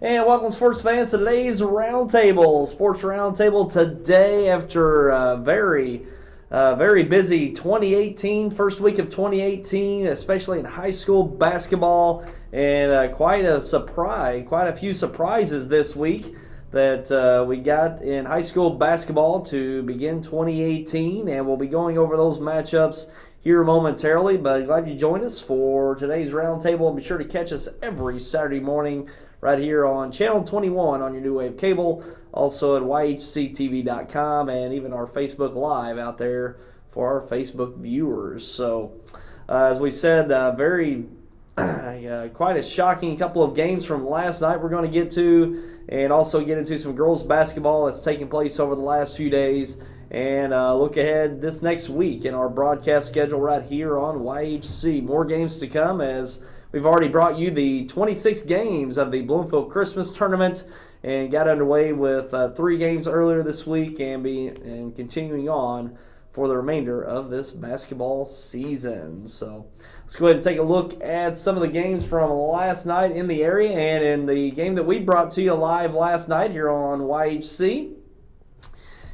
And welcome, sports fans, to today's Roundtable. Sports Roundtable today after a very busy 2018, first week of 2018, especially in high school basketball, and quite a few surprises this week that we got in high school basketball to begin 2018, and we'll be going over those matchups here momentarily. But glad you joined us for today's Roundtable, and be sure to catch us every Saturday morning right here on Channel 21 on your New Wave Cable, also at yhctv.com, and even our Facebook Live out there for our Facebook viewers. So, as we said, quite a shocking couple of games from last night we're going to get to, and also get into some girls basketball that's taking place over the last few days, and look ahead this next week in our broadcast schedule right here on YHC. More games to come, as we've already brought you the 26 games of the Bloomfield Christmas Tournament, and got underway with 3 games earlier this week, and continuing on for the remainder of this basketball season. So let's go ahead and take a look at some of the games from last night in the area, and in the game that we brought to you live last night here on YHC.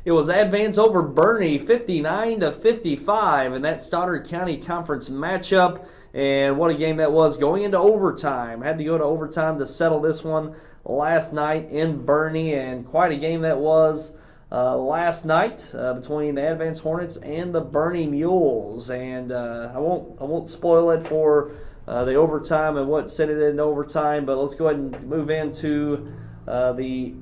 It was Advance over Bernie 59-55 in that Stoddard County Conference matchup. And what a game that was, going into overtime. Had to go to overtime to settle this one last night in Bernie, and quite a game that was last night between the Advance Hornets and the Bernie Mules. And I won't spoil it for the overtime and what sent it into overtime, but let's go ahead and move into the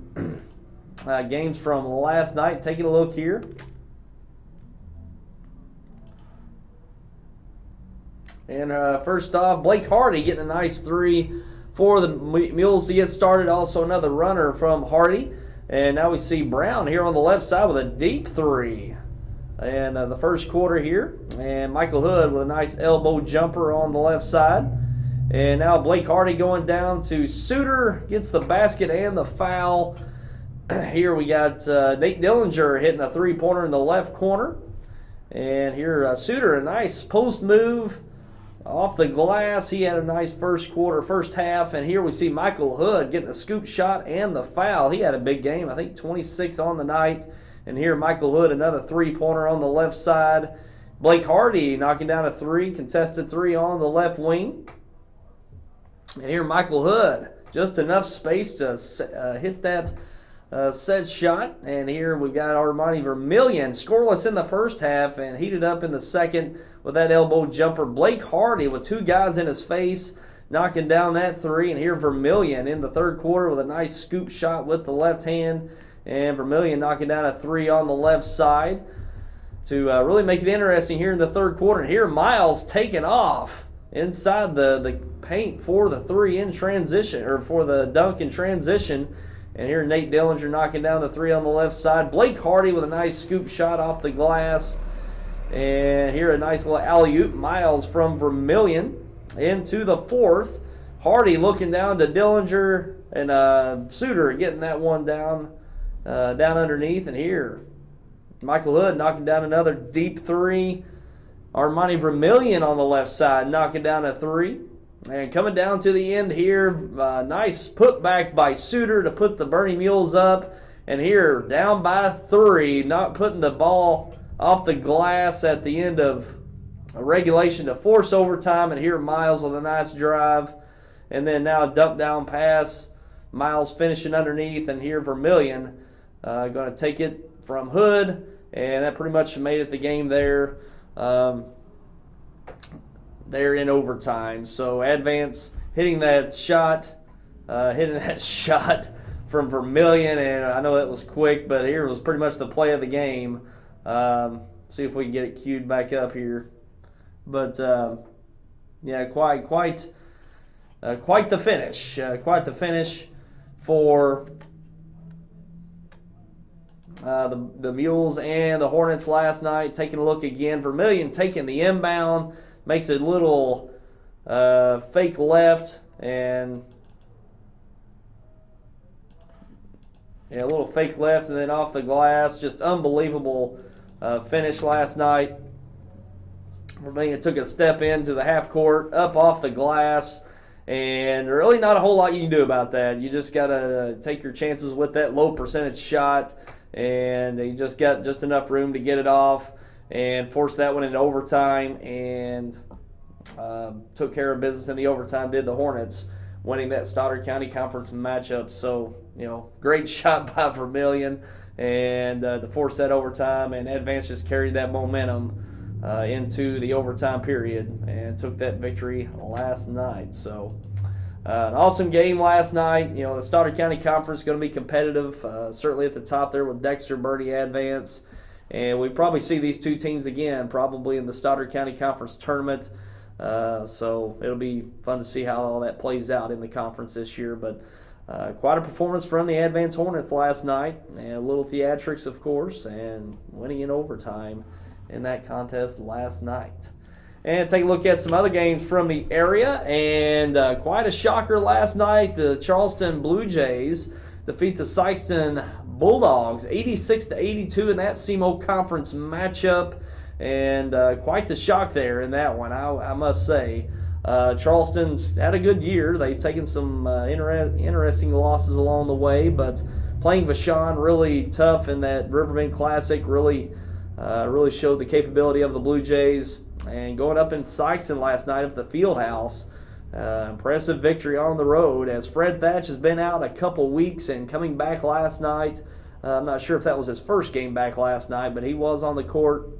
games from last night. Taking a look here. And first off, Blake Hardy getting a nice 3 for the Mules to get started. Also another runner from Hardy. And now we see Brown here on the left side with a deep 3. And the first quarter here. And Michael Hood with a nice elbow jumper on the left side. And now Blake Hardy going down to Suter. Gets the basket and the foul. Here we got Nate Dillinger hitting a 3-pointer in the left corner. And here Suter, a nice post move off the glass. He had a nice first half, and here we see Michael Hood getting a scoop shot and the foul. He had a big game, I think 26 on the night. And here Michael Hood, another 3-pointer on the left side. Blake Hardy knocking down a 3, contested 3 on the left wing. And here Michael Hood, just enough space to hit that set shot. And here we got Armani Vermillion, scoreless in the first half and heated up in the second with that elbow jumper. Blake Hardy with 2 guys in his face, knocking down that 3. And here Vermillion in the third quarter with a nice scoop shot with the left hand. And Vermillion knocking down a 3 on the left side to really make it interesting here in the third quarter. And here Miles taking off inside the paint for the 3 in transition, or for the dunk in transition. And here Nate Dillinger knocking down the 3 on the left side. Blake Hardy with a nice scoop shot off the glass. And here a nice little alley-oop. Miles from Vermillion into the fourth. Hardy looking down to Dillinger, and Suter getting that one down underneath. And here Michael Hood knocking down another deep 3. Armani Vermillion on the left side knocking down a 3. And coming down to the end here, nice putback by Suter to put the Bernie Mules up. And here, down by 3, not putting the ball off the glass at the end of regulation to force overtime. And here Miles with a nice drive. And then now a dump down pass. Miles finishing underneath. And here Vermillion going to take it from Hood. And that pretty much made it the game there. They're in overtime. So Advance hitting that shot from Vermillion, and I know that was quick, but here was pretty much the play of the game. See if we can get it queued back up here. But yeah, quite the finish. Quite the finish for the Mules and the Hornets last night. Taking a look again, Vermillion taking the inbound. Makes a little fake left, and a little fake left, and then off the glass. Just unbelievable finish last night. Vermillion took a step into the half court, up off the glass, And really not a whole lot you can do about that. You just got to take your chances with that low percentage shot, and they just got just enough room to get it off and force that one into overtime, and took care of business in the overtime, did the Hornets, winning that Stoddard County Conference matchup. So, great shot by Vermillion, and to force that overtime, and Advance just carried that momentum into the overtime period and took that victory last night. So an awesome game last night. The Stoddard County Conference is going to be competitive, certainly at the top there with Dexter, Bernie, Advance. And we probably see these two teams again, probably in the Stoddard County Conference tournament. So it'll be fun to see how all that plays out in the conference this year. But quite a performance from the Advance Hornets last night, and a little theatrics, of course, and winning in overtime in that contest last night. And take a look at some other games from the area, and quite a shocker last night. The Charleston Blue Jays defeat the Sikeston Bulldogs 86-82 in that SEMO Conference matchup, and quite the shock there in that one, I must say. Charleston's had a good year. They've taken some interesting losses along the way, but playing Vashon really tough in that Riverbend Classic really showed the capability of the Blue Jays. And going up in Sikeston last night at the Fieldhouse, impressive victory on the road, as Fred Thatch has been out a couple weeks and coming back last night. I'm not sure if that was his first game back last night, but he was on the court.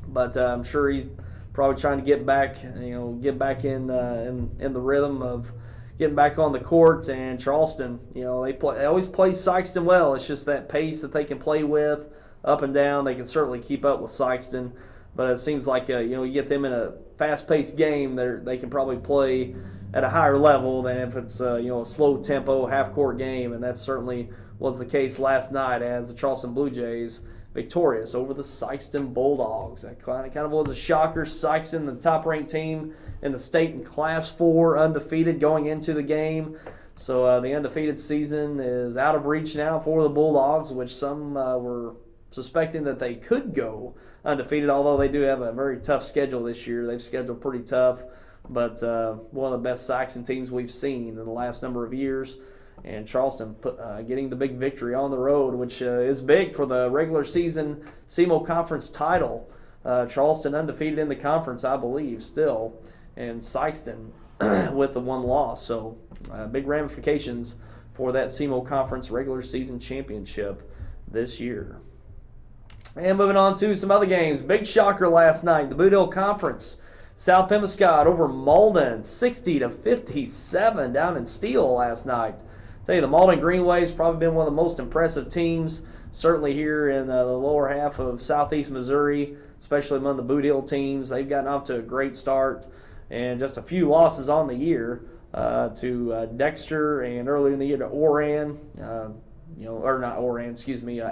But I'm sure he's probably trying to get back in the rhythm of getting back on the court. And Charleston, they always play Sikeston well. It's just that pace that they can play with, up and down. They can certainly keep up with Sikeston. But it seems like you get them in a fast-paced game, they can probably play at a higher level than if it's a slow-tempo, half-court game, and that certainly was the case last night as the Charleston Blue Jays victorious over the Sikeston Bulldogs. That kind of was a shocker. Sikeston, the top-ranked team in the state in Class 4, undefeated going into the game. So the undefeated season is out of reach now for the Bulldogs, which some were suspecting that they could go undefeated, although they do have a very tough schedule this year. They've scheduled pretty tough, but one of the best Sikeston teams we've seen in the last number of years. And Charleston getting the big victory on the road, which is big for the regular season SEMO Conference title. Charleston undefeated in the conference, I believe, still, and Sikeston with the one loss. So big ramifications for that SEMO Conference regular season championship this year. And moving on to some other games. Big shocker last night. The Boot Hill Conference. South Pemiscot over Malden, 60-57 down in Steele last night. Tell you, the Malden Green Waves probably been one of the most impressive teams, certainly here in the lower half of southeast Missouri, especially among the Boot Hill teams. They've gotten off to a great start, and just a few losses on the year to Dexter, and earlier in the year to Oran,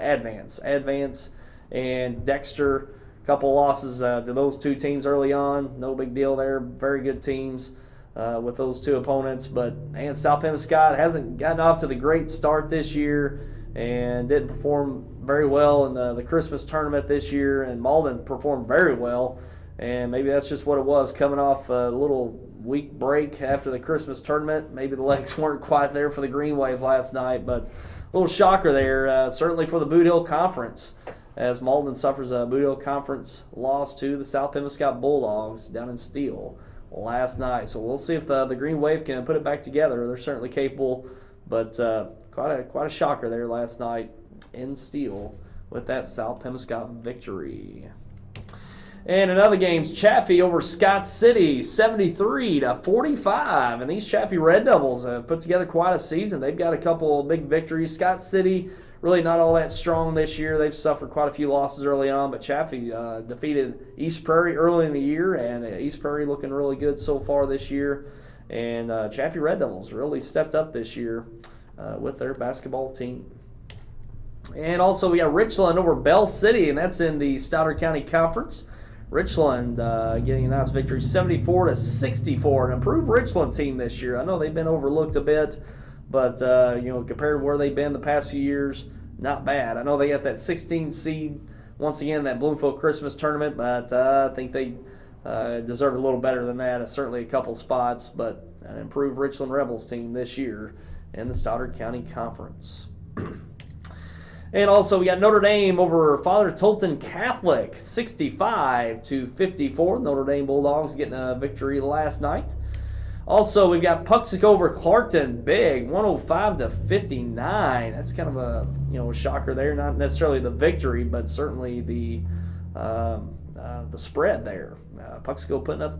Advance and Dexter. A couple losses to those two teams early on. No big deal there. Very good teams with those two opponents. But South Pemiscot hasn't gotten off to the great start this year and didn't perform very well in the Christmas tournament this year. And Malden performed very well. And maybe that's just what it was, coming off a little week break after the Christmas tournament. Maybe the legs weren't quite there for the Green Wave last night. But a little shocker there, certainly for the Boot Hill Conference, as Malden suffers a Boot Hill Conference loss to the South Pemiscot Bulldogs down in Steele last night. So we'll see if the Green Wave can put it back together. They're certainly capable, but quite a shocker there last night in Steele with that South Pemiscot victory. And in other games, Chaffee over Scott City, 73-45. And these Chaffee Red Devils have put together quite a season. They've got a couple of big victories. Scott City really not all that strong this year. They've suffered quite a few losses early on, but Chaffee defeated East Prairie early in the year, and East Prairie looking really good so far this year. And Chaffee Red Devils really stepped up this year with their basketball team. And also we got Richland over Bell City, and that's in the Stoddard County Conference. Richland getting a nice victory, 74-64. An improved Richland team this year. I know they've been overlooked a bit, but compared to where they've been the past few years, not bad. I know they got that 16 seed once again in that Bloomfield Christmas tournament, but I think they deserve a little better than that. Certainly a couple spots, but an improved Richland Rebels team this year in the Stoddard County Conference. And also we got Notre Dame over Father Tolton Catholic, 65-54. Notre Dame Bulldogs getting a victory last night. Also, we've got Puxico over Clarkton, big, 105-59. That's kind of a shocker there. Not necessarily the victory, but certainly the spread there. Puxico putting up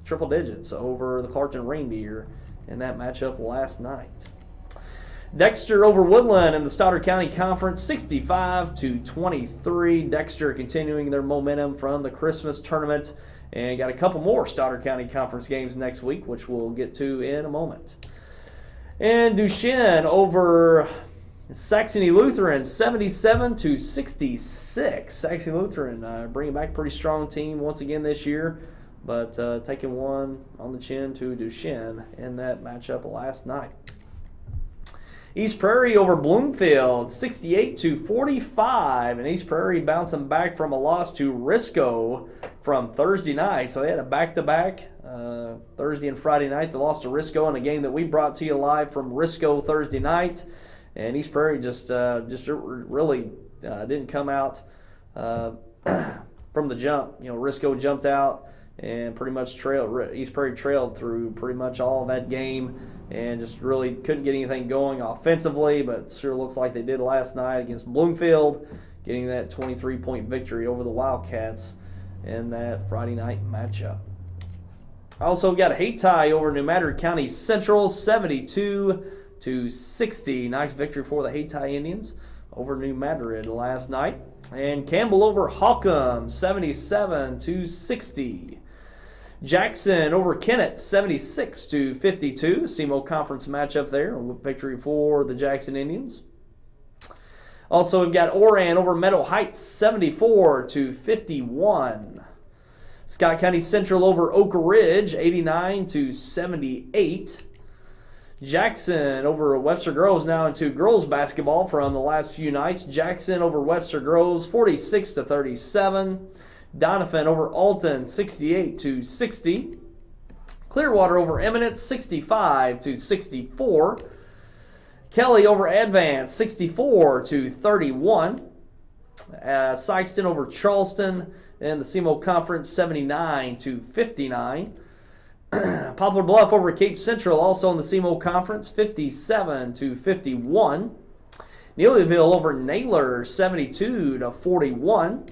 triple digits over the Clarkton Reindeer in that matchup last night. Dexter over Woodland in the Stoddard County Conference, 65-23. Dexter continuing their momentum from the Christmas tournament, and got a couple more Stoddard County Conference games next week, which we'll get to in a moment. And Duchesne over Saxony Lutheran, 77-66. Saxony Lutheran bringing back a pretty strong team once again this year, but taking one on the chin to Duchesne in that matchup last night. East Prairie over Bloomfield, 68-45, and East Prairie bouncing back from a loss to Risco from Thursday night. So they had a back-to-back Thursday and Friday night. They lost to Risco in a game that we brought to you live from Risco Thursday night, and East Prairie just really didn't come out from the jump. Risco jumped out and pretty much East Prairie trailed through pretty much all of that game, and just really couldn't get anything going offensively, but sure looks like they did last night against Bloomfield, getting that 23-point victory over the Wildcats in that Friday night matchup. Also got a Hayti over New Madrid County Central, 72-60. Nice victory for the Hayti Indians over New Madrid last night. And Campbell over Holcomb, 77-60. Jackson over Kennett, 76-52. SEMO Conference matchup there. Victory for the Jackson Indians. Also, we've got Oran over Meadow Heights, 74-51. Scott County Central over Oak Ridge, 89-78. Jackson over Webster Groves, now into girls basketball from the last few nights. Jackson over Webster Groves, 46-37. Doniphan over Alton, 68-60. Clearwater over Eminence, 65-64. Kelly over Advance, 64-31. Sykeston over Charleston in the SEMO Conference, 79-59. Poplar Bluff over Cape Central, also in the SEMO Conference, 57-51. Neelyville over Naylor, 72-41.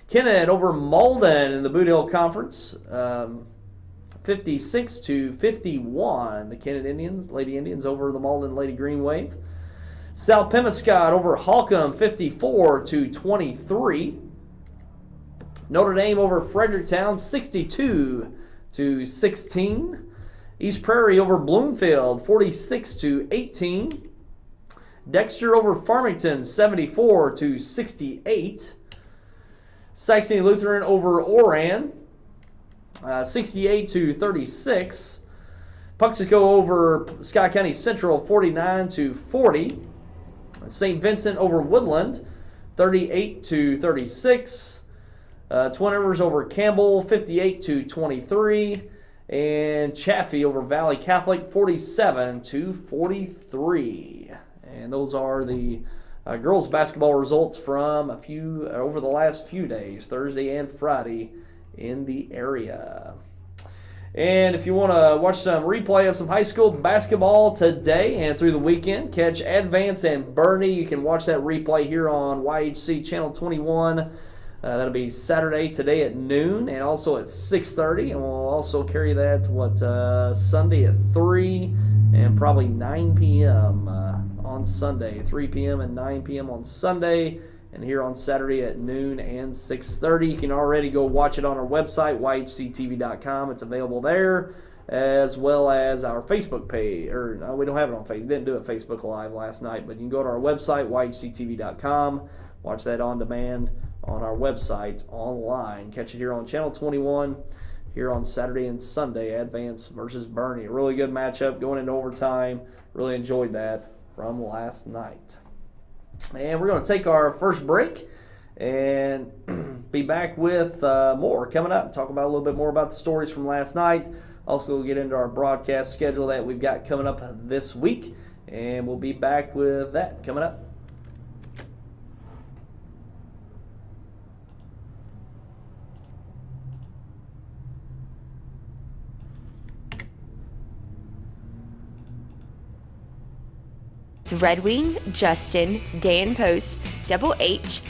Kennett over Malden in the Boot Hill Conference, 56-51. The Kennett Indians, Lady Indians over the Malden Lady Green Wave. South Pemiscot over Holcomb, 54-23. Notre Dame over Fredericktown, 62-16. East Prairie over Bloomfield, 46-18. Dexter over Farmington, 74-68. Saxony Lutheran over Oran, 68-36. Puxico over Scott County Central, 49-40. St. Vincent over Woodland, 38-36. Twin Rivers over Campbell, 58-23. And Chaffee over Valley Catholic, 47-43. And those are the girls basketball results from over the last few days, Thursday and Friday, in the area. And if you want to watch some replay of some high school basketball today and through the weekend, catch Advance and Bernie. You can watch that replay here on YHC Channel 21. That'll be Saturday today at noon and also at 6:30. And we'll also carry that Sunday at 3 and probably 9 p.m. On Sunday, 3 p.m. and 9 p.m. on Sunday, and here on Saturday at noon and 6:30. You can already go watch it on our website, yhctv.com. It's available there, as well as our Facebook page. No, we don't have it on Facebook. We didn't do a Facebook Live last night, but you can go to our website, yhctv.com, watch that on demand on our website online. Catch it here on Channel 21 here on Saturday and Sunday, Advance versus Bernie. A really good matchup going into overtime. Really enjoyed that from last night. And we're going to take our first break, and be back with more coming up. Talk about a little bit more about the stories from last night. Also, we'll get into our broadcast schedule that we've got coming up this week, and we'll be back with that coming up. Red Wing, Justin, Dan Post, Double H.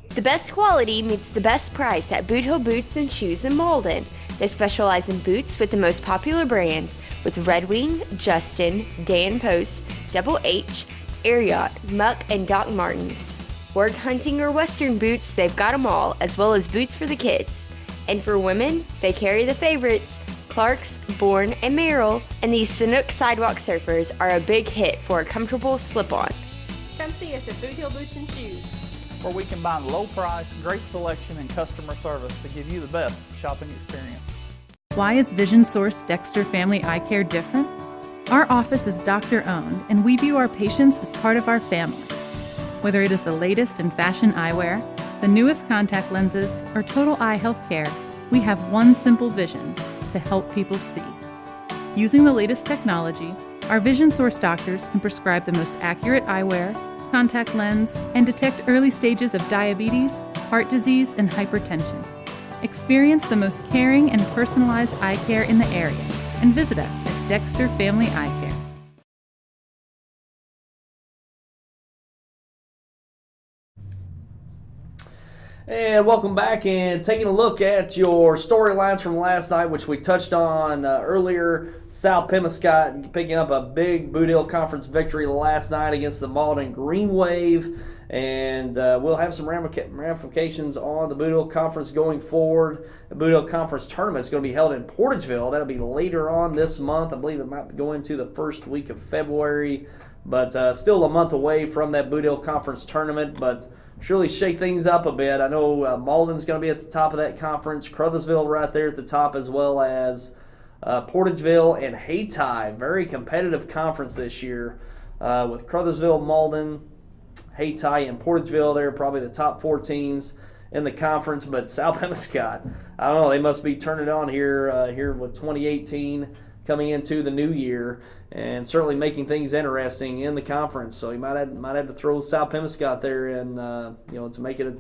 The best quality meets the best price at Boot Hill Boots and Shoes in Malden. They specialize in boots with the most popular brands with Red Wing, Justin, Dan Post, Double H, Air Yacht, Muck, and Doc Martens. Work hunting or western boots, they've got them all, as well as boots for the kids. And for women, they carry the favorites, Clark's, Bourne, and Merrill, and these Chinook Sidewalk Surfers are a big hit for a comfortable slip-on. Come see us at Boot Hill Boots and Shoes, where we combine low price, great selection, and customer service to give you the best shopping experience. Why is Vision Source Dexter Family Eye Care different? Our office is doctor-owned, and we view our patients as part of our family. Whether it is the latest in fashion eyewear, the newest contact lenses, or total eye health care, we have one simple vision: to help people see. Using the latest technology, our Vision Source doctors can prescribe the most accurate eyewear, contact lens, and detect early stages of diabetes, heart disease, and hypertension. Experience the most caring and personalized eye care in the area and visit us at Dexter Family Eye Care. And welcome back, and taking a look at your storylines from last night, which we touched on earlier. South Pemiscot picking up a big Boot Hill Conference victory last night against the Malden Green Wave, and we'll have some ramifications on the Boot Hill Conference going forward. The Boot Hill Conference tournament is going to be held in Portageville. That'll be later on this month. I believe it might go into the first week of February, but still a month away from that Boot Hill Conference tournament, but surely shake things up a bit. I know Malden's going to be at the top of that conference. Crothersville right there at the top, as well as Portageville and Hayti. Very competitive conference this year with Crothersville, Malden, Hayti, and Portageville. They're probably the top 4 teams in the conference. But South Pemiscot, I don't know, they must be turning it on here with 2018 coming into the new year, and certainly making things interesting in the conference. So you might have to throw South Pemiscot there, and to make it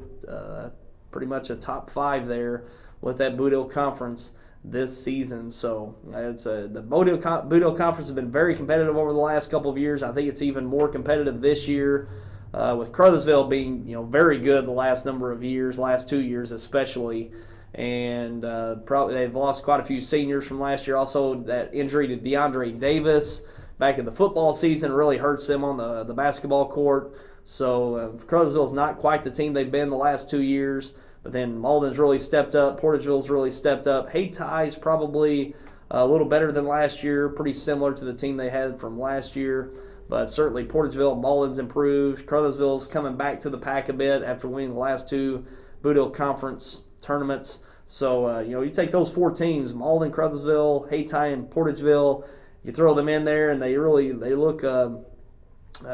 pretty much a top 5 there with that Boot Hill Conference this season. So the Boot Hill Conference has been very competitive over the last couple of years. I think it's even more competitive this year, with Crothersville being very good the last number of years, last 2 years especially. And probably they've lost quite a few seniors from last year. Also, that injury to DeAndre Davis back in the football season really hurts them on the basketball court. So Crothersville's not quite the team they've been the last 2 years. But then Malden's really stepped up. Portageville's really stepped up. Hayti is probably a little better than last year, pretty similar to the team they had from last year. But certainly Portageville and Malden's improved. Crothersville's coming back to the pack a bit after winning the last 2 Boot Hill Conference tournaments. So, you take those 4 teams, Malden, Crothersville, Hayti, and Portageville, you throw them in there, and they look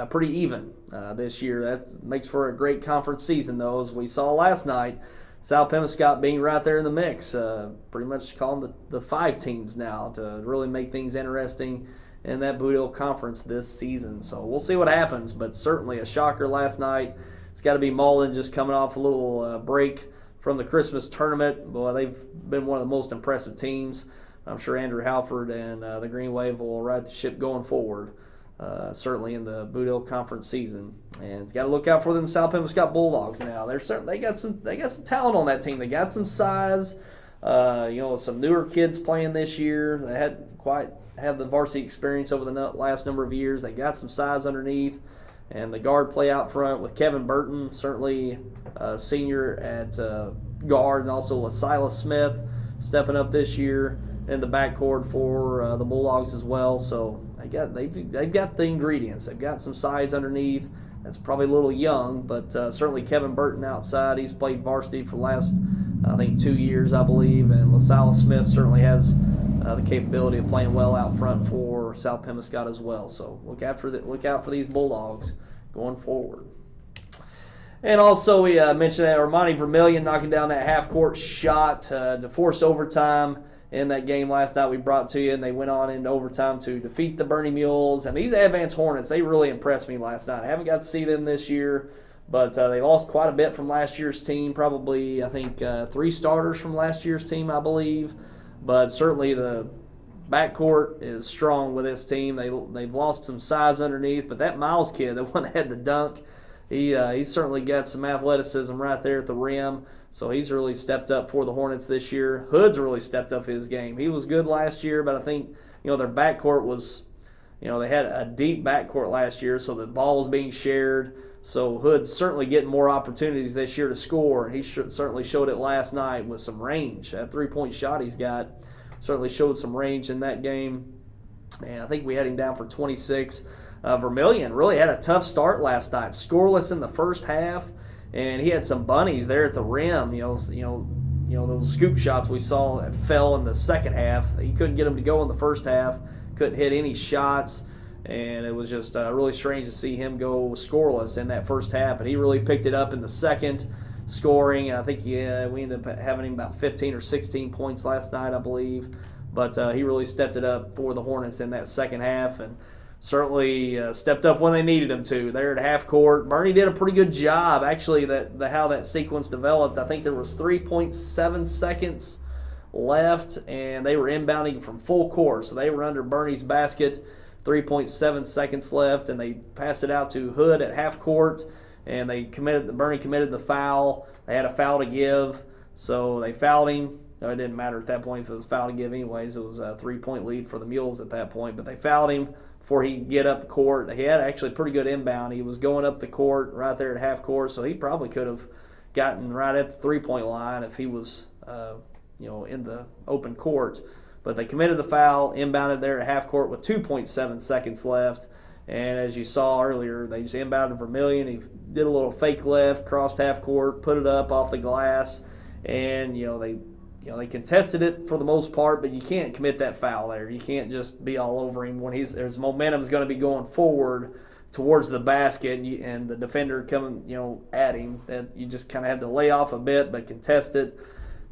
pretty even this year. That makes for a great conference season, though, as we saw last night. South Pemiscot being right there in the mix, pretty much call them the 5 teams now to really make things interesting in that Boot Hill Conference this season. So we'll see what happens, but certainly a shocker last night. It's got to be Malden just coming off a little break from the Christmas tournament. Boy, they've been one of the most impressive teams. I'm sure Andrew Halford and the Green Wave will ride the ship going forward, certainly in the Boot Hill Conference season. And got to look out for them South Pemiscot Bulldogs now. They got some talent on that team. They got some size. Some newer kids playing this year. They hadn't quite had the varsity experience over the last number of years. They got some size underneath. And the guard play out front with Kevin Burton, certainly senior at guard, and also LaSila Smith stepping up this year in the backcourt for the Bulldogs as well. So they've got the ingredients. They've got some size underneath. That's probably a little young, but certainly Kevin Burton outside. He's played varsity for the last, I think, 2 years, I believe. And LaSila Smith certainly has the capability of playing well out front for South Pemiscot as well. So look out for these Bulldogs going forward. And also we mentioned that Armani Vermillion knocking down that half-court shot to force overtime in that game last night we brought to you, and they went on into overtime to defeat the Bernie Mules. And these Advance Hornets, they really impressed me last night. I haven't got to see them this year, but they lost quite a bit from last year's team, probably I think 3 starters from last year's team, I believe. But certainly the backcourt is strong with this team. They've lost some size underneath, but that Miles kid, the one that had the dunk, he's certainly got some athleticism right there at the rim. So he's really stepped up for the Hornets this year. Hood's really stepped up his game. He was good last year, but I think their backcourt was, they had a deep backcourt last year, so the ball was being shared. So Hood's certainly getting more opportunities this year to score. He certainly showed it last night with some range. That 3-point shot he's got certainly showed some range in that game. And I think we had him down for 26. Vermillion really had a tough start last night. Scoreless in the first half, and he had some bunnies there at the rim. Those scoop shots we saw that fell in the second half. He couldn't get them to go in the first half. Couldn't hit any shots, and it was just really strange to see him go scoreless in that first half. But he really picked it up in the second, scoring. And I think we ended up having him about 15 or 16 points last night, I believe. But he really stepped it up for the Hornets in that second half, and certainly stepped up when they needed him to. There at half court, Bernie did a pretty good job. Actually, how that sequence developed, I think there was 3.7 seconds left, and they were inbounding from full court. So they were under Bernie's basket, 3.7 seconds left, and they passed it out to Hood at half court, and Bernie committed the foul. They had a foul to give, so they fouled him. It didn't matter at that point if it was a foul to give anyways. It was a 3-point lead for the Mules at that point, but they fouled him before he could get up the court. He had actually pretty good inbound. He was going up the court right there at half court, so he probably could have gotten right at the 3-point line if he was in the open court. But they committed the foul, inbounded there at half court with 2.7 seconds left. And as you saw earlier, they just inbounded Vermillion. He did a little fake left, crossed half court, put it up off the glass, and they contested it for the most part, but you can't commit that foul there. You can't just be all over him when his momentum is going to be going forward towards the basket, and the defender coming at him. That you just kind of had to lay off a bit, but contest it.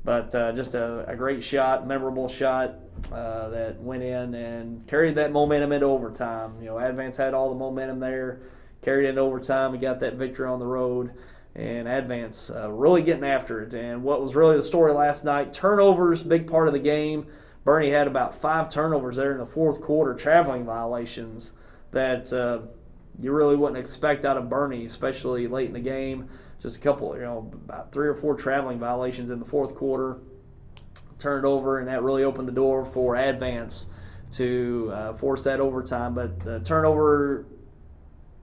But just a great shot, memorable shot that went in and carried that momentum into overtime. Advance had all the momentum there, carried it into overtime. We got that victory on the road. And Advance really getting after it. And what was really the story last night, turnovers, big part of the game. Bernie had about 5 turnovers there in the fourth quarter, traveling violations that you really wouldn't expect out of Bernie, especially late in the game. Just a couple, about 3 or 4 traveling violations in the fourth quarter. Turned over, and that really opened the door for Advance to force that overtime. But the turnover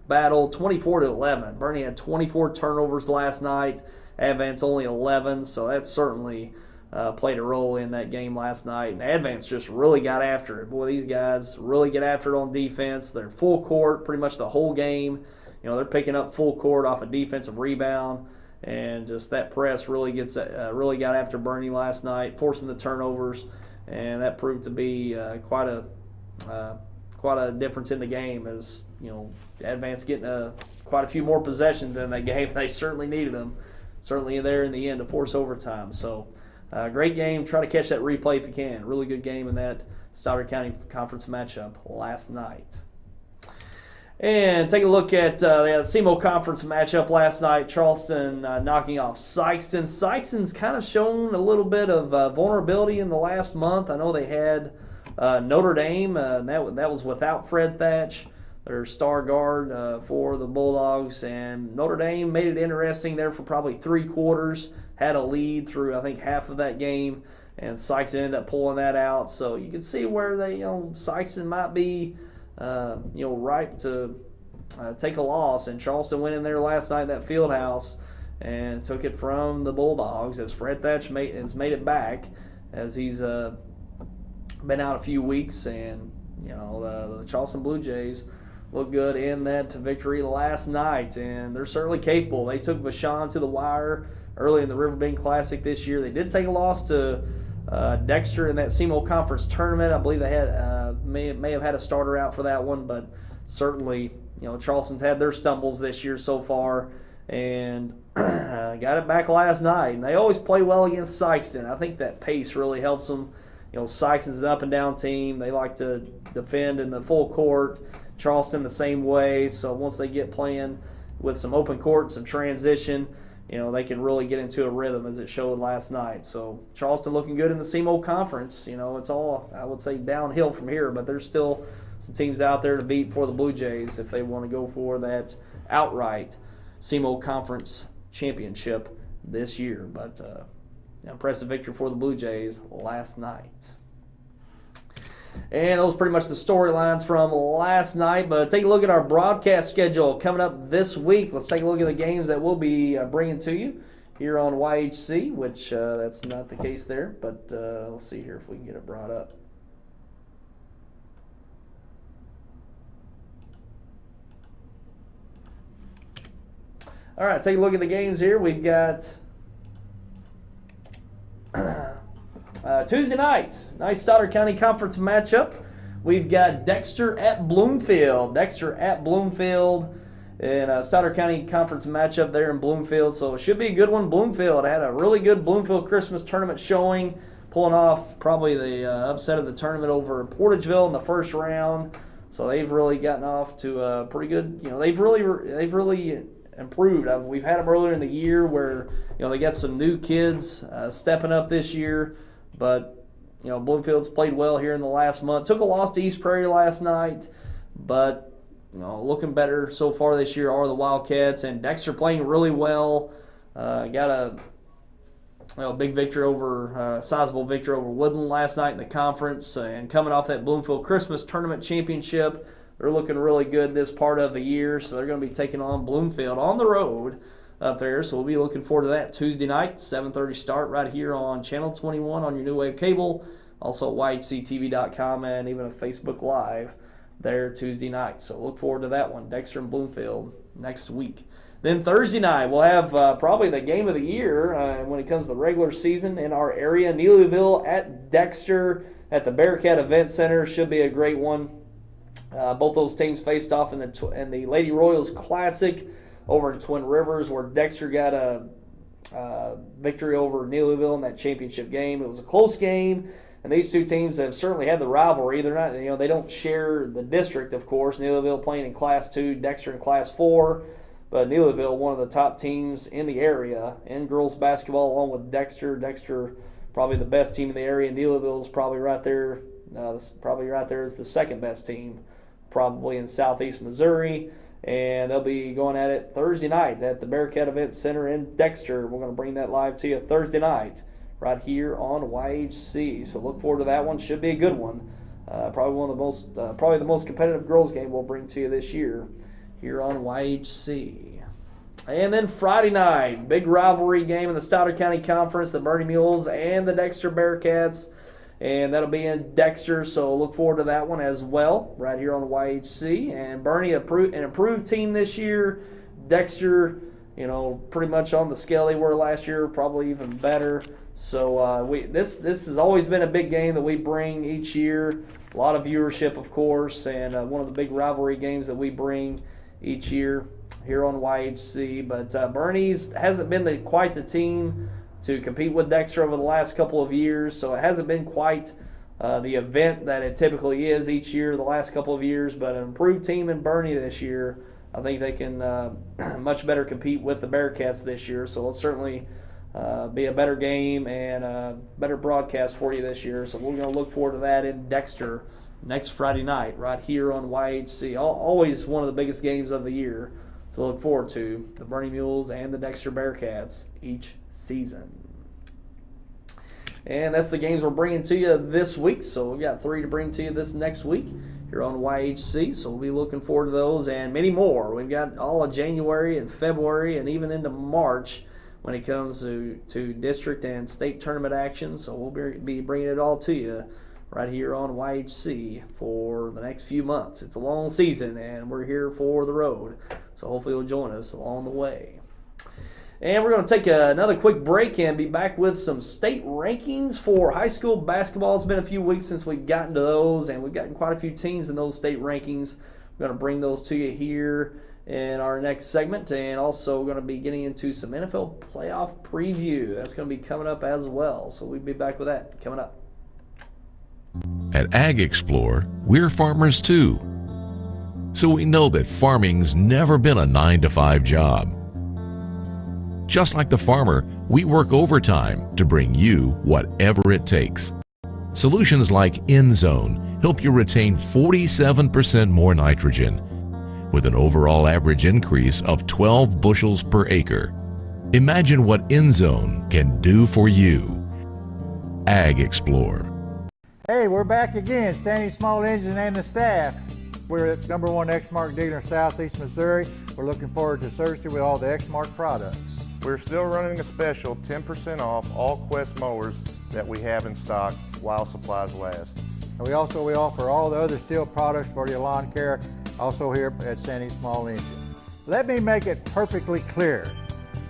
battle, 24-11. Bernie had 24 turnovers last night. Advance only 11, so that certainly played a role in that game last night. And Advance just really got after it. Boy, these guys really get after it on defense. They're full court pretty much the whole game. They're picking up full court off a defensive rebound, and just that press really got after Bernie last night, forcing the turnovers, and that proved to be quite a difference in the game. As Advance getting quite a few more possessions in that game. They certainly needed them. Certainly there in the end to force overtime. So great game. Try to catch that replay if you can. Really good game in that Stoddard County Conference matchup last night. And take a look at the SEMO Conference matchup last night. Charleston knocking off Sykeston. Sykeston's kind of shown a little bit of vulnerability in the last month. I know they had Notre Dame, and that was without Fred Thatch, their star guard for the Bulldogs. And Notre Dame made it interesting there for probably 3 quarters. Had a lead through, I think, half of that game. And Sykeston ended up pulling that out. So you can see where Sykeston might be ripe to take a loss. And Charleston went in there last night in that field house and took it from the Bulldogs, as Fred Thatch has made it back, as he's been out a few weeks. And the Charleston Blue Jays look good in that victory last night, and they're certainly capable. They took Vashon to the wire early in the Riverbend Classic this year. They did take a loss to Dexter in that SEMO Conference tournament. I believe they had may have had a starter out for that one, but certainly Charleston's had their stumbles this year so far, and got it back last night. And they always play well against Sykeston. I think that pace really helps them. Sykeston's an up-and-down team. They like to defend in the full court. Charleston the same way. So once they get playing with some open court and some transition, they can really get into a rhythm, as it showed last night. So Charleston looking good in the SEMO Conference. It's all, I would say, downhill from here, but there's still some teams out there to beat for the Blue Jays if they want to go for that outright SEMO Conference championship this year. But impressive victory for the Blue Jays last night. And those are pretty much the storylines from last night. But take a look at our broadcast schedule coming up this week. Let's take a look at the games that we'll be bringing to you here on YHC, which that's not the case there. But let's see here if we can get it brought up. All right, take a look at the games here. We've got Tuesday night, nice Stoddard County Conference matchup. We've got Dexter at Bloomfield. Dexter at Bloomfield in a Stoddard County Conference matchup there in Bloomfield. So it should be a good one. Bloomfield had a really good Bloomfield Christmas tournament showing, pulling off probably the upset of the tournament over Portageville in the first round. So they've really gotten off to a pretty good, they've really improved. We've had them earlier in the year where they got some new kids stepping up this year, but Bloomfield's played well here in the last month. Took a loss to East Prairie last night, but looking better so far this year are the Wildcats, and Dexter playing really well. Got a big victory over sizable victory over Woodland last night in the conference, and coming off that Bloomfield Christmas Tournament Championship. They're looking really good this part of the year, so they're going to be taking on Bloomfield on the road up there. So we'll be looking forward to that Tuesday night, 7:30 start right here on Channel 21 on your New Wave Cable, also at yhctv.com, and even a Facebook Live there Tuesday night. So look forward to that one, Dexter and Bloomfield next week. Then Thursday night, we'll have probably the game of the year when it comes to the regular season in our area, Neelyville at Dexter at the Bearcat Event Center. Should be a great one. Both those teams faced off in the Lady Royals Classic over in Twin Rivers, where Dexter got a victory over Neelyville in that championship game. It was a close game, and these two teams have certainly had the rivalry. They're not, they don't share the district, of course. Neelyville playing in Class 2, Dexter in Class 4, but Neelyville, one of the top teams in the area in girls basketball, along with Dexter. Dexter, probably the best team in the area. Neelyville's probably right there. Probably right there is the second best team, probably in southeast Missouri, and they'll be going at it Thursday night at the Bearcat Event Center in Dexter. We're going to bring that live to you Thursday night right here on YHC. So look forward to that one. Should be a good one. Probably the most competitive girls game we'll bring to you this year here on YHC. And then Friday night, big rivalry game in the Stoddard County Conference, the Bernie Mules and the Dexter Bearcats. And that'll be in Dexter, so look forward to that one as well, right here on the YHC. And Bernie, an improved team this year. Dexter, pretty much on the scale they were last year, probably even better. So this has always been a big game that we bring each year. A lot of viewership, of course, and one of the big rivalry games that we bring each year here on YHC. But Bernie's hasn't been quite the team to compete with Dexter over the last couple of years, so it hasn't been quite the event that it typically is each year the last couple of years, but an improved team in Bernie this year. I think they can much better compete with the Bearcats this year, so it'll certainly be a better game and a better broadcast for you this year. So we're going to look forward to that in Dexter next Friday night right here on YHC. Always one of the biggest games of the year to look forward to, the Bernie Mules and the Dexter Bearcats each season. And that's the games we're bringing to you this week. So we've got 3 to bring to you this next week here on YHC. So we'll be looking forward to those and many more. We've got all of January and February and even into March when it comes to district and state tournament action. So we'll be bringing it all to you right here on YHC for the next few months. It's a long season, and we're here for the road. So hopefully you'll join us along the way. And we're going to take another quick break and be back with some state rankings for high school basketball. It's been a few weeks since we've gotten to those, and we've gotten quite a few teams in those state rankings. We're going to bring those to you here in our next segment, and also going to be getting into some NFL playoff preview. That's going to be coming up as well, so we'll be back with that coming up. At Ag Explore, we're farmers too. So we know that farming's never been a 9-to-5 job. Just like the farmer, we work overtime to bring you whatever it takes. Solutions like InZone help you retain 47% more nitrogen, with an overall average increase of 12 bushels per acre. Imagine what InZone can do for you. Ag Explore. Hey, we're back again, Sandy Small Engine and the staff. We're at #1 Exmark dealer in Southeast Missouri. We're looking forward to servicing with all the Exmark products. We're still running a special 10% off all Quest mowers that we have in stock while supplies last. And we offer all the other steel products for your lawn care, also here at Sandy Small Engine. Let me make it perfectly clear.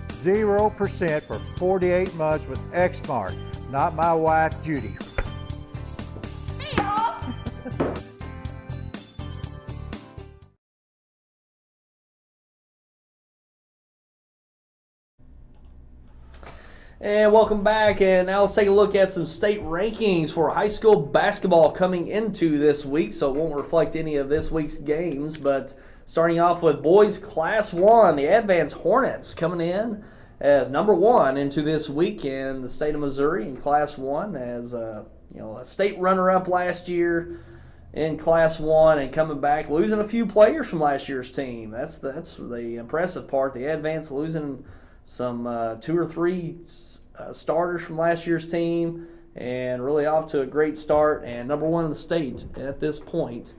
0% for 48 months with Exmark, not my wife, Judy. And welcome back, and now let's take a look at some state rankings for high school basketball coming into this week, so it won't reflect any of this week's games, but starting off with boys Class 1, the Advance Hornets coming in as #1 into this week in the state of Missouri in Class 1 as a state runner-up last year in Class 1 and coming back, losing a few players from last year's team. That's the impressive part. The Advance losing some 2 or 3 starters from last year's team, and really off to a great start, and #1 in the state at this point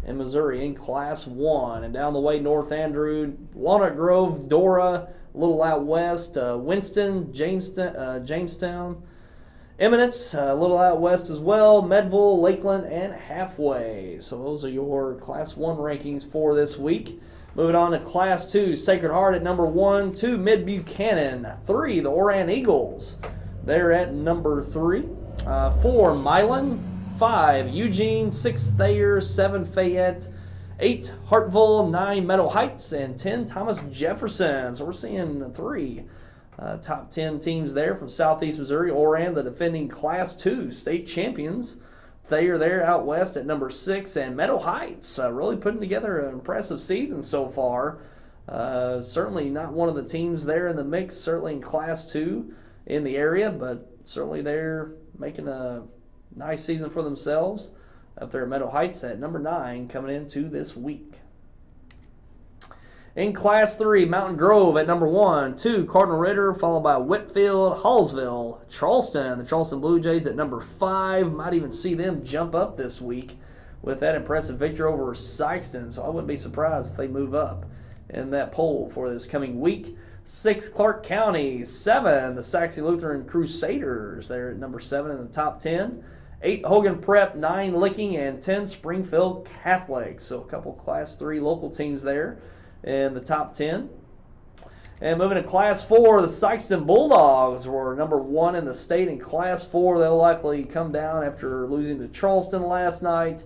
in Missouri in Class 1. And down the way, North Andrew, Walnut Grove, Dora, a little out west, Winston, Jamestown, Eminence, a little out west as well, Medville, Lakeland, and Halfway. So those are your Class 1 rankings for this week. Moving on to Class 2, Sacred Heart at #1, 2, Mid-Buchanan, 3, the Oran Eagles. They're at #3. 4, Milan, 5, Eugene, 6, Thayer, 7, Fayette, 8, Hartville, 9, Meadow Heights, and 10, Thomas Jefferson. So we're seeing 3 top 10 teams there from Southeast Missouri. Oran, the defending Class 2 state champions. Thayer there out west at #6, and Meadow Heights really putting together an impressive season so far. Certainly not one of the teams there in the mix, certainly in Class 2 in the area, but certainly they're making a nice season for themselves up there at Meadow Heights at #9 coming into this week. In Class 3, Mountain Grove at #1, 2, Cardinal Ritter, followed by Whitfield, Hallsville, Charleston, the Charleston Blue Jays at #5. Might even see them jump up this week with that impressive victory over Sykeston, so I wouldn't be surprised if they move up in that poll for this coming week. 6, Clark County, 7, the Saxony Lutheran Crusaders. They're at #7 in the top 10. 8, Hogan Prep, 9, Licking, and 10, Springfield Catholic. So a couple Class 3 local teams there in the top 10. And moving to Class 4, the Sykeston Bulldogs were #1 in the state in Class 4. They'll likely come down after losing to Charleston last night,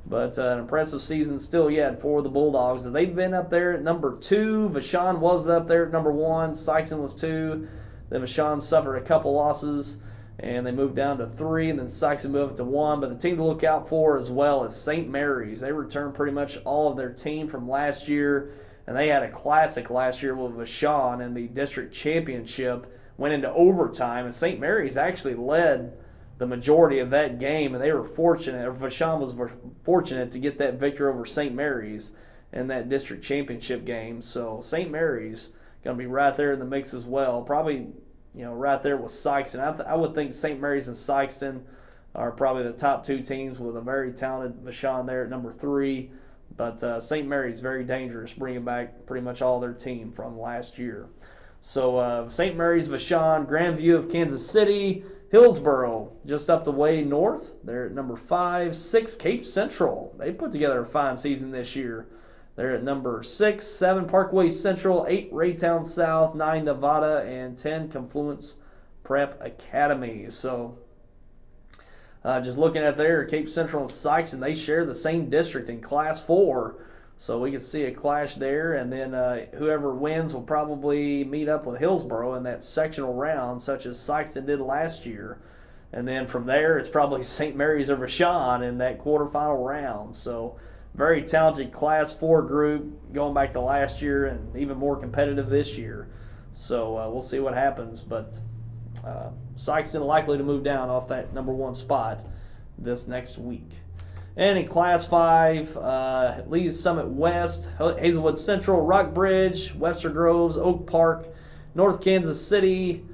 but an impressive season still yet for the Bulldogs. They've been up there at #2. Vashon was up there at #1. Sykeston was 2. Then Vashon suffered a couple losses, and they moved down to 3, and then Sykeston moved up to 1. But the team to look out for as well is St. Mary's. They returned pretty much all of their team from last year, and they had a classic last year with Vashon in the district championship, went into overtime, and St. Mary's actually led the majority of that game, and they were fortunate, or Vashon was fortunate to get that victory over St. Mary's in that district championship game. So St. Mary's going to be right there in the mix as well, probably right there with Sykeston. I would think St. Mary's and Sykeston are probably the top 2 teams with a very talented Vashon there at #3. But St. Mary's very dangerous, bringing back pretty much all their team from last year. So St. Mary's, Vashon, Grandview of Kansas City, Hillsboro, just up the way north. They're at #5. 6, Cape Central. They put together a fine season this year. They're at #6. 7, Parkway Central. 8, Raytown South. 9, Nevada. And 10, Confluence Prep Academy. So just looking at there, Cape Central and Sykeston, they share the same district in Class 4. So we could see a clash there, and then whoever wins will probably meet up with Hillsboro in that sectional round, such as Sykeston did last year. And then from there, it's probably St. Mary's or Vashon in that quarterfinal round. So very talented Class 4 group going back to last year, and even more competitive this year. So we'll see what happens. But Sykeston likely to move down off that number 1 spot this next week. And in Class 5, Lee's Summit West, Hazelwood Central, Rockbridge, Webster Groves, Oak Park, North Kansas City,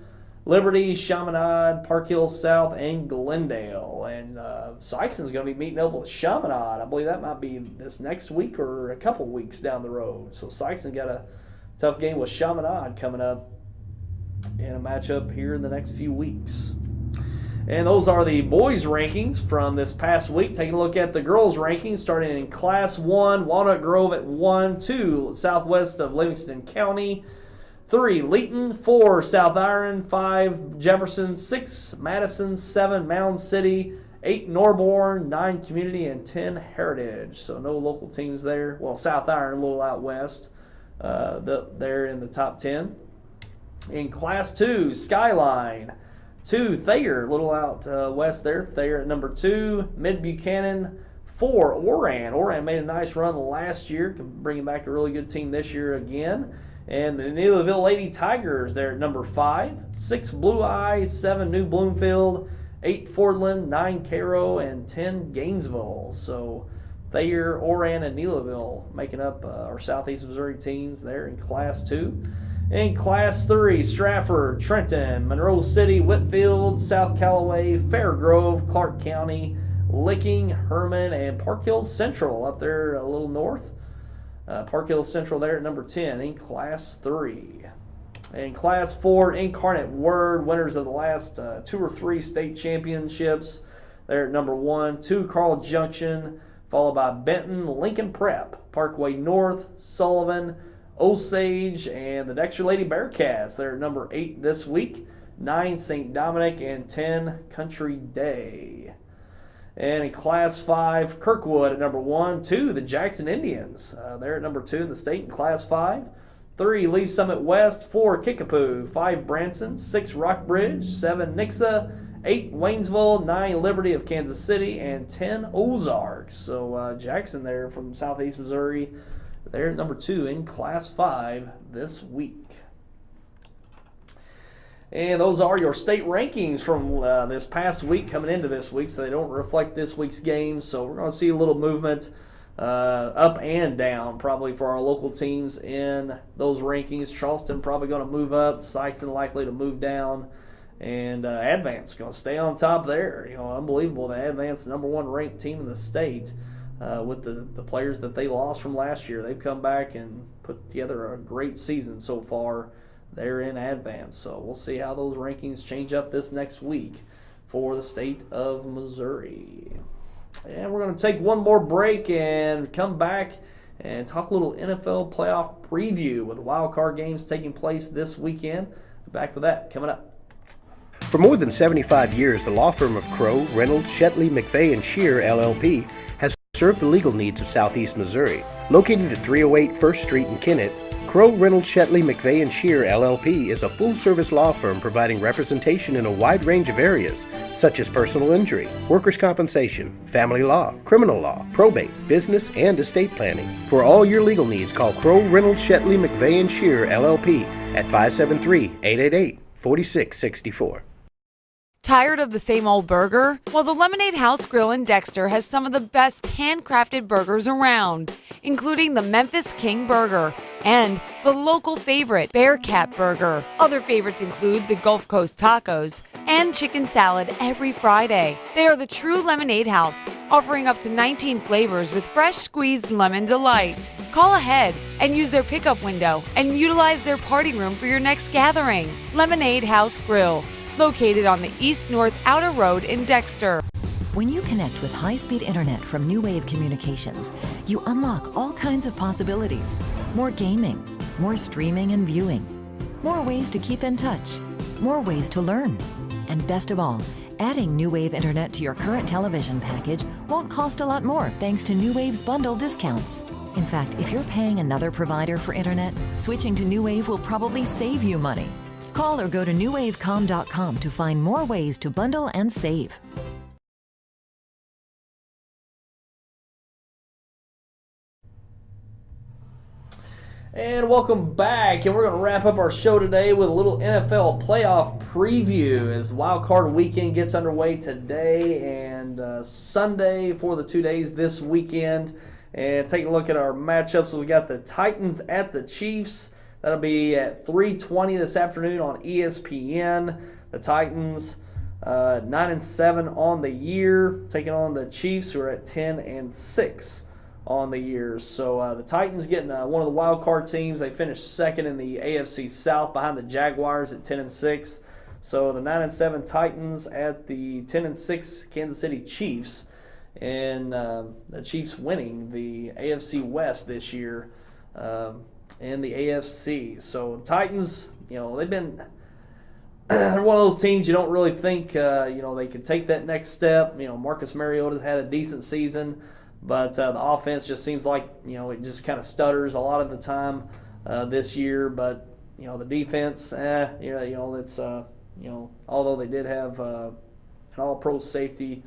Liberty, Chaminade, Park Hills South, and Glendale. And Sykeston's going to be meeting up with Chaminade. I believe that might be this next week or a couple weeks down the road. So Sykeston got a tough game with Chaminade coming up in a matchup here in the next few weeks. And those are the boys' rankings from this past week. Taking a look at the girls' rankings, starting in Class 1, Walnut Grove at 1, 2, southwest of Livingston County, 3, Leeton, 4, South Iron, 5, Jefferson, 6, Madison, 7, Mound City, 8, Norborn, 9, Community, and 10, Heritage. So no local teams there. Well, South Iron a little out west. They're in the top 10. In Class 2, Skyline, 2, Thayer, a little out west there. Thayer at number 2. Mid Buchanan, 4, Oran. Oran made a nice run last year, bringing back a really good team this year again. And the Neelyville Lady Tigers, they're at number 5. 6, Blue Eye, 7, New Bloomfield, 8, Fordland, 9, Cairo, and 10, Gainesville. So Thayer, Oran, and Neelyville making up our Southeast Missouri teams there in Class 2. In Class 3, Stratford, Trenton, Monroe City, Whitfield, South Callaway, Fairgrove, Clark County, Licking, Herman, and Park Hills Central up there a little north. Park Hills Central there at number 10 in Class 3. In Class 4, Incarnate Word, winners of the last 2 or 3 state championships. They're at number 1, 2, Carl Junction, followed by Benton, Lincoln Prep, Parkway North, Sullivan, Osage, and the Dexter Lady Bearcats. They're at number 8 this week, 9, St. Dominic, and 10, Country Day. And in Class 5, Kirkwood at number 1, 2, the Jackson Indians. They're at number 2 in the state in Class 5. 3, Lee Summit West, 4, Kickapoo, 5, Branson, 6, Rockbridge, 7, Nixa, 8, Waynesville, 9, Liberty of Kansas City, and 10, Ozarks. So Jackson there from Southeast Missouri, they're at number 2 in Class 5 this week. And those are your state rankings from this past week coming into this week, so they don't reflect this week's games. So we're going to see a little movement up and down probably for our local teams in those rankings. Charleston probably going to move up, Sykeston likely to move down, and Advance going to stay on top there. You know, unbelievable. The Advance, number 1 ranked team in the state. With the players that they lost from last year, they've come back and put together a great season so far. They're in Advance, so we'll see how those rankings change up this next week for the state of Missouri. And we're going to take one more break and come back and talk a little NFL playoff preview with the wild card games taking place this weekend. Back with that coming up. For more than 75 years, the law firm of Crowe, Reynolds, Shetley, McVeigh, and Shear, LLP, has served the legal needs of Southeast Missouri. Located at 308 First Street in Kennett, Crowe, Reynolds, Shetley, McVeigh, and Shear, LLP is a full-service law firm providing representation in a wide range of areas, such as personal injury, workers' compensation, family law, criminal law, probate, business, and estate planning. For all your legal needs, call Crowe, Reynolds, Shetley, McVeigh, and Shear, LLP at 573-888-4664. Tired of the same old burger? Well, the Lemonade House Grill in Dexter has some of the best handcrafted burgers around, including the Memphis King Burger and the local favorite, Bearcat Burger. Other favorites include the Gulf Coast Tacos and chicken salad every Friday. They are the true Lemonade House, offering up to 19 flavors with fresh squeezed lemon delight. Call ahead and use their pickup window and utilize their party room for your next gathering. Lemonade House Grill, located on the East-North Outer Road in Dexter. When you connect with high-speed internet from New Wave Communications, you unlock all kinds of possibilities. More gaming, more streaming and viewing, more ways to keep in touch, more ways to learn. And best of all, Adding New Wave Internet to your current television package won't cost a lot more thanks to New Wave's bundle discounts. In fact, if you're paying another provider for internet, switching to New Wave will probably save you money. Call or go to newwavecom.com to find more ways to bundle and save. And welcome back, and we're going to wrap up our show today with a little NFL playoff preview as Wild Card Weekend gets underway today and Sunday for the 2 days this weekend. And taking a look at our matchups, we got the Titans at the Chiefs. That'll be at 3:20 this afternoon on ESPN. The Titans 9-7 on the year, taking on the Chiefs, who are at 10-6. On the year. So the Titans getting one of the wild card teams. They finished second in the AFC South behind the Jaguars at 10-6. So the 9-7 Titans at the 10-6 Kansas City Chiefs, and the Chiefs winning the AFC West this year in the AFC. So the Titans, they've been they're one of those teams you don't really think they can take that next step. Marcus Mariota's had a decent season. But the offense just seems like, it just kind of stutters a lot of the time this year. But, the defense, it's, although they did have an all-pro safety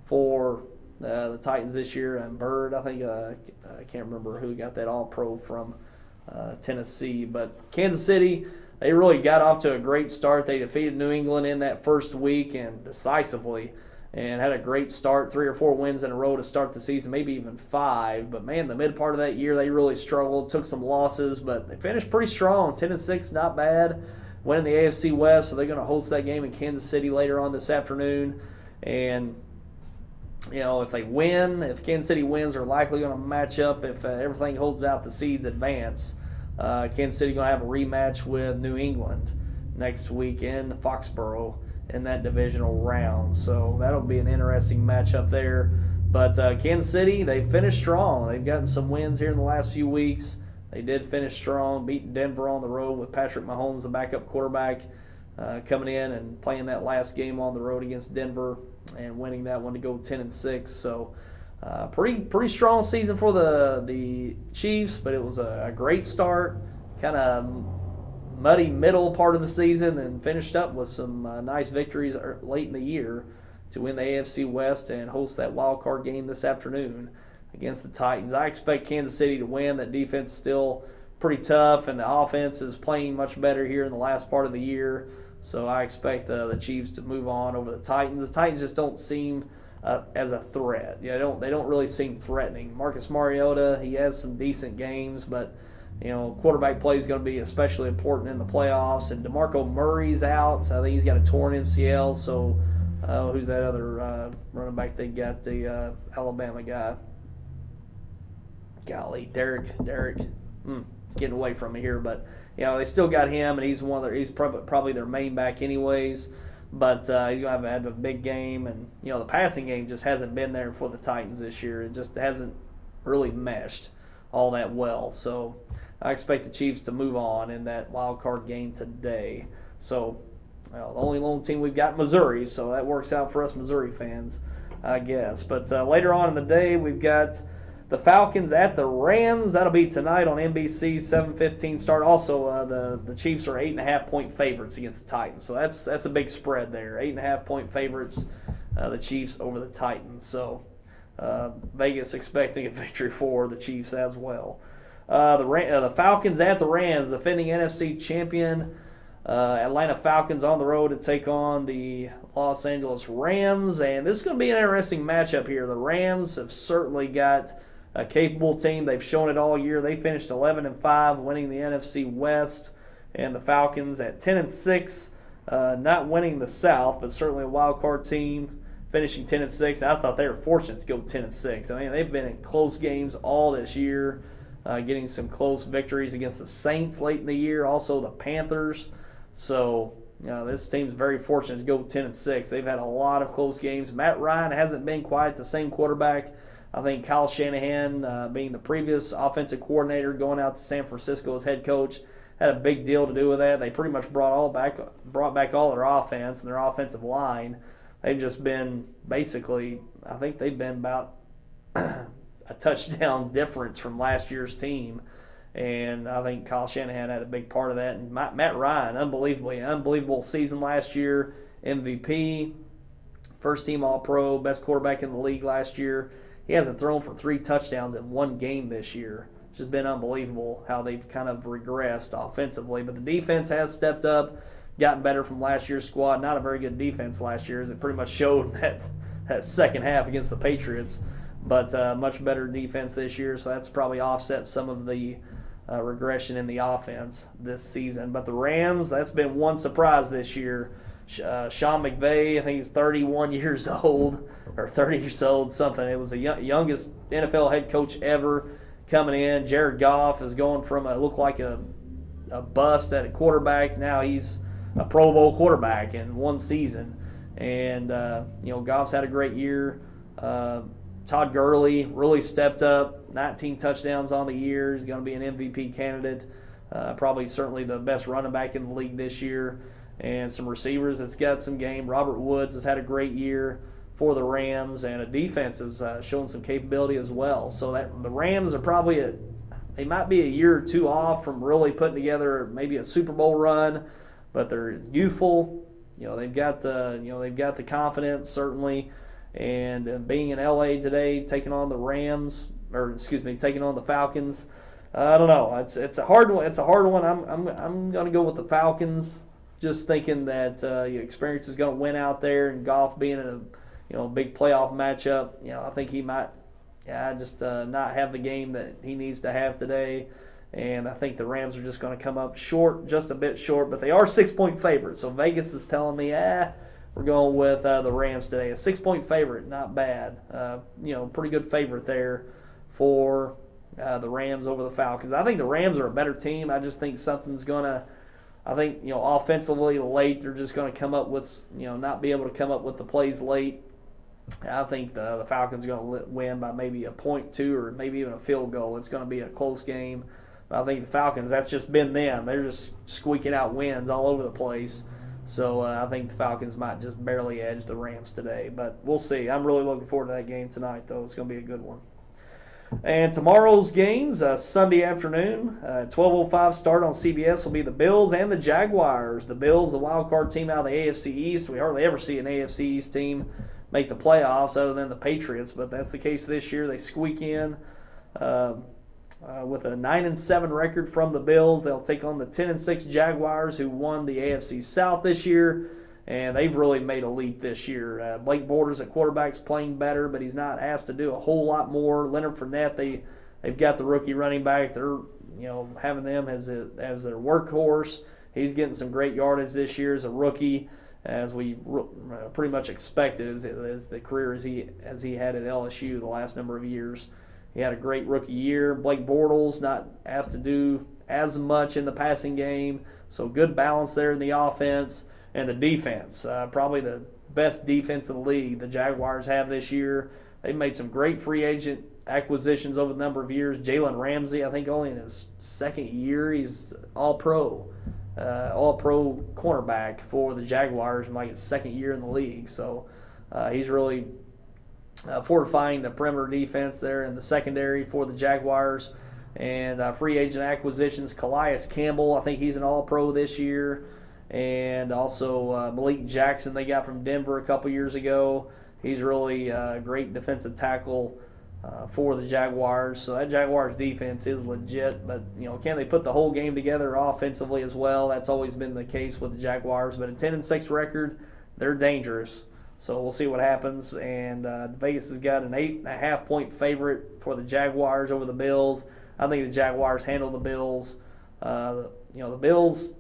for the Titans this year, and Bird, I think, I can't remember who got that all-pro from Tennessee. But Kansas City, they really got off to a great start. They defeated New England in that first week and decisively, and had a great start, 3 or 4 wins in a row to start the season, maybe even 5. But, man, the mid part of that year, they really struggled, took some losses, but they finished pretty strong, 10-6, not bad, winning the AFC West. So they're going to host that game in Kansas City later on this afternoon. And, if they win, if Kansas City wins, they're likely going to match up. If everything holds out, the seeds advance. Kansas City going to have a rematch with New England next week in Foxborough in that divisional round. So that'll be an interesting matchup there. But Kansas City, they finished strong. They've gotten some wins here in the last few weeks. They did finish strong, beating Denver on the road with Patrick Mahomes, the backup quarterback, coming in and playing that last game on the road against Denver and winning that one to go 10-6. So pretty strong season for the Chiefs, but it was a great start, kind of muddy middle part of the season, and finished up with some nice victories late in the year to win the AFC West and host that wild card game this afternoon against the Titans. I expect Kansas City to win. That defense is still pretty tough, and the offense is playing much better here in the last part of the year. So I expect the Chiefs to move on over the Titans. The Titans just don't seem as a threat. They don't really seem threatening. Marcus Mariota, he has some decent games, but quarterback play is going to be especially important in the playoffs. And DeMarco Murray's out. I think he's got a torn MCL. So who's that other running back they got? The Alabama guy. Golly, Derek. Getting away from me here, but they still got him, and he's probably their main back anyways. But he's going to have a big game, and the passing game just hasn't been there for the Titans this year. It just hasn't really meshed all that well. So I expect the Chiefs to move on in that wild card game today. So the only lone team we've got, Missouri, so that works out for us Missouri fans, I guess. But later on in the day, we've got the Falcons at the Rams. That'll be tonight on NBC, 7:15 start. Also, the Chiefs are 8.5-point favorites against the Titans, so that's a big spread there. 8.5-point favorites, the Chiefs over the Titans. So Vegas expecting a victory for the Chiefs as well. The Falcons at the Rams, defending NFC champion Atlanta Falcons on the road to take on the Los Angeles Rams. And this is going to be an interesting matchup here. The Rams have certainly got a capable team. They've shown it all year. They finished 11-5, winning the NFC West. And the Falcons at 10-6, not winning the South, but certainly a wild card team, finishing 10-6. I thought they were fortunate to go 10-6. I mean, they've been in close games all this year, getting some close victories against the Saints late in the year, also the Panthers. So, this team's very fortunate to go 10-6. They've had a lot of close games. Matt Ryan hasn't been quite the same quarterback. I think Kyle Shanahan, being the previous offensive coordinator, going out to San Francisco as head coach, had a big deal to do with that. They pretty much brought back all their offense and their offensive line. they've just been basically, I think they've been about a touchdown difference from last year's team. And I think Kyle Shanahan had a big part of that. And Matt Ryan, unbelievable season last year, MVP, first team All-Pro, best quarterback in the league last year. He hasn't thrown for 3 touchdowns in one game this year. It's just been unbelievable how they've kind of regressed offensively. But the defense has stepped up, gotten better from last year's squad. Not a very good defense last year, as it pretty much showed that second half against the Patriots. But much better defense this year, so that's probably offset some of the regression in the offense this season. But the Rams, that's been one surprise this year. Sean McVay, I think he's 31 years old, or 30 years old, something. It was the youngest NFL head coach ever coming in. Jared Goff is going from looked like a bust at a quarterback. Now he's a Pro Bowl quarterback in one season. And, Goff's had a great year. Todd Gurley really stepped up, 19 touchdowns on the year. He's going to be an MVP candidate, probably certainly the best running back in the league this year. And some receivers that's got some game. Robert Woods has had a great year for the Rams, and a defense is showing some capability as well. So that the Rams are probably they might be a year or two off from really putting together maybe a Super Bowl run, but they're youthful. They've got the confidence certainly. And being in LA today, taking on the Falcons. I don't know. It's a hard one. I'm going to go with the Falcons, just thinking that experience is going to win out there, and Goff being in a big playoff matchup. I think he might not have the game that he needs to have today. And I think the Rams are just going to come up short, just a bit short, but they are 6-point favorites. So Vegas is telling me, we're going with the Rams today. A 6-point favorite, not bad. Pretty good favorite there for the Rams over the Falcons. I think the Rams are a better team. I just think something's going to, offensively late, they're just going to come up with, not be able to come up with the plays late. I think the Falcons are going to win by maybe a point, 2, or maybe even a field goal. It's going to be a close game. I think the Falcons, that's just been them. They're just squeaking out wins all over the place. So I think the Falcons might just barely edge the Rams today. But we'll see. I'm really looking forward to that game tonight, though. It's going to be a good one. And tomorrow's games, Sunday afternoon, 12:05 start on CBS, will be the Bills and the Jaguars. The Bills, the wild card team out of the AFC East. We hardly ever see an AFC East team make the playoffs other than the Patriots, but that's the case this year. They squeak in with a 9-7 record from the Bills. They'll take on the 10-6 Jaguars, who won the AFC South this year, and they've really made a leap this year. Blake Bortles at quarterback's playing better, but he's not asked to do a whole lot more. Leonard Fournette, they've got the rookie running back. They're having them as their workhorse. He's getting some great yardage this year as a rookie, as we pretty much expected as the career as he had at LSU the last number of years. He had a great rookie year. Blake Bortles not asked to do as much in the passing game, so good balance there in the offense. And the defense, probably the best defense in the league the Jaguars have this year. They've made some great free agent acquisitions over the number of years. Jalen Ramsey, I think only in his second year, he's all-pro cornerback for the Jaguars in like his second year in the league. So he's really fortifying the perimeter defense there in the secondary for the Jaguars. And free agent acquisitions, Calais Campbell, I think he's an all-pro this year. And also Malik Jackson they got from Denver a couple years ago. He's really a great defensive tackle for the Jaguars. So that Jaguars defense is legit. But, can they put the whole game together offensively as well? That's always been the case with the Jaguars. But a 10-6 record, they're dangerous. So we'll see what happens. And Vegas has got an 8.5-point favorite for the Jaguars over the Bills. I think the Jaguars handle the Bills. The Bills,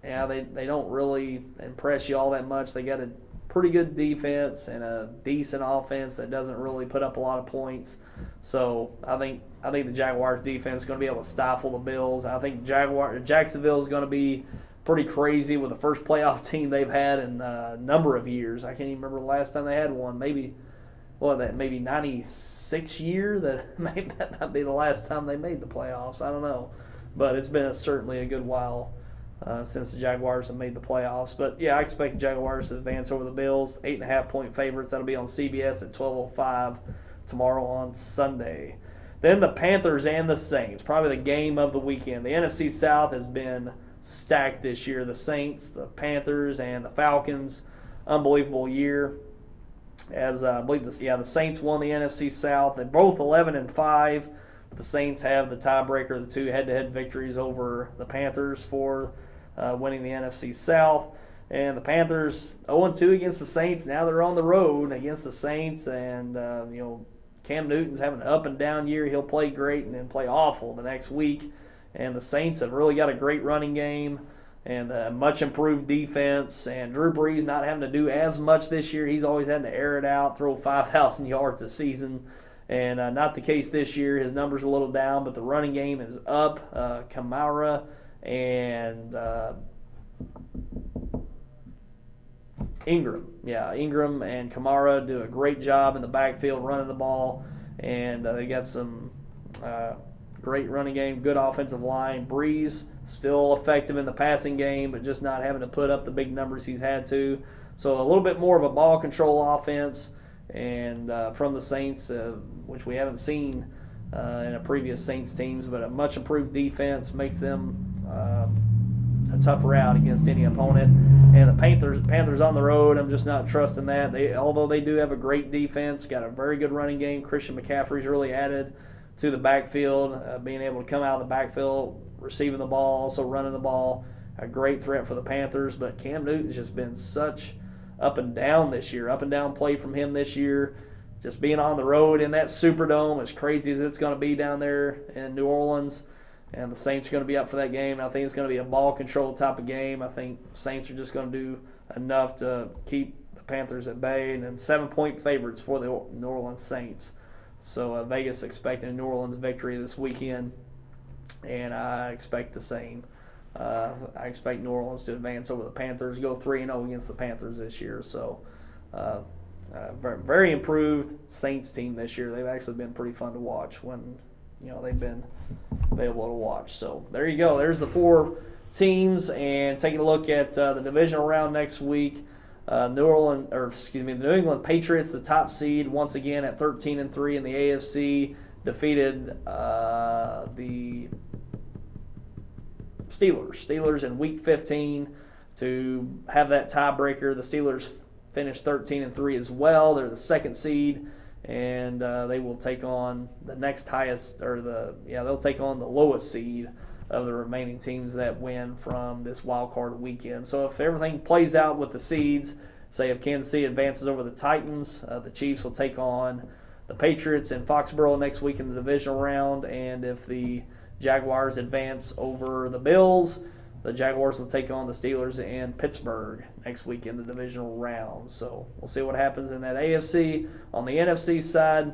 they don't really impress you all that much. They got a pretty good defense and a decent offense that doesn't really put up a lot of points. So I think the Jaguars defense is going to be able to stifle the Bills. I think Jacksonville is going to be pretty crazy with the first playoff team they've had in a number of years. I can't even remember the last time they had one. Maybe 96 year. That might be the last time they made the playoffs. I don't know, but it's been certainly a good while since the Jaguars have made the playoffs. But yeah, I expect the Jaguars to advance over the Bills. 8.5-point favorites. That'll be on CBS at 12:05 tomorrow on Sunday. Then the Panthers and the Saints, probably the game of the weekend. The NFC South has been stacked this year. The Saints, the Panthers, and the Falcons. Unbelievable year. As I believe the Saints won the NFC South. They're both 11-5. But the Saints have the tiebreaker, the 2 head-to-head victories over the Panthers for winning the NFC South. And the Panthers 0-2 against the Saints. Now they're on the road against the Saints, and Cam Newton's having an up-and-down year. He'll play great and then play awful the next week. And the Saints have really got a great running game and a much improved defense. And Drew Brees not having to do as much this year. He's always had to air it out, throw 5,000 yards a season. And not the case this year. His numbers are a little down, but the running game is up. Kamara and Ingram. Yeah, Ingram and Kamara do a great job in the backfield running the ball. And they got some great running game, good offensive line. Breeze still effective in the passing game, but just not having to put up the big numbers he's had to. So a little bit more of a ball control offense and from the Saints, which we haven't seen in a previous Saints teams, but a much improved defense makes them a tough route against any opponent. And the Panthers on the road, I'm just not trusting that. Although they do have a great defense, got a very good running game. Christian McCaffrey's really added to the backfield, being able to come out of the backfield, receiving the ball, also running the ball. A great threat for the Panthers, but Cam Newton's just been such up and down this year. Up and down play from him this year. Just being on the road in that Superdome, as crazy as it's going to be down there in New Orleans. And the Saints are going to be up for that game. I think it's going to be a ball control type of game. I think Saints are just going to do enough to keep the Panthers at bay. And then 7-point favorites for the New Orleans Saints. So Vegas expecting a New Orleans victory this weekend. And I expect the same. I expect New Orleans to advance over the Panthers, go 3-0 against the Panthers this year. So very, very improved Saints team this year. They've actually been pretty fun to watch when they've been available to watch. So there you go. There's the 4 teams, and taking a look at the divisional round next week. The New England Patriots, the top seed, once again at 13-3 in the AFC, defeated the Steelers in Week 15 to have that tiebreaker. The Steelers finished 13-3 as well. They're the 2nd seed, and they will take on the next highest, they'll take on the lowest seed of the remaining teams that win from this wild card weekend. So if everything plays out with the seeds, say if Kansas City advances over the Titans, the Chiefs will take on the Patriots in Foxborough next week in the divisional round, and if the Jaguars advance over the Bills, the Jaguars will take on the Steelers in Pittsburgh next week in the divisional round. So we'll see what happens in that AFC. On the NFC side,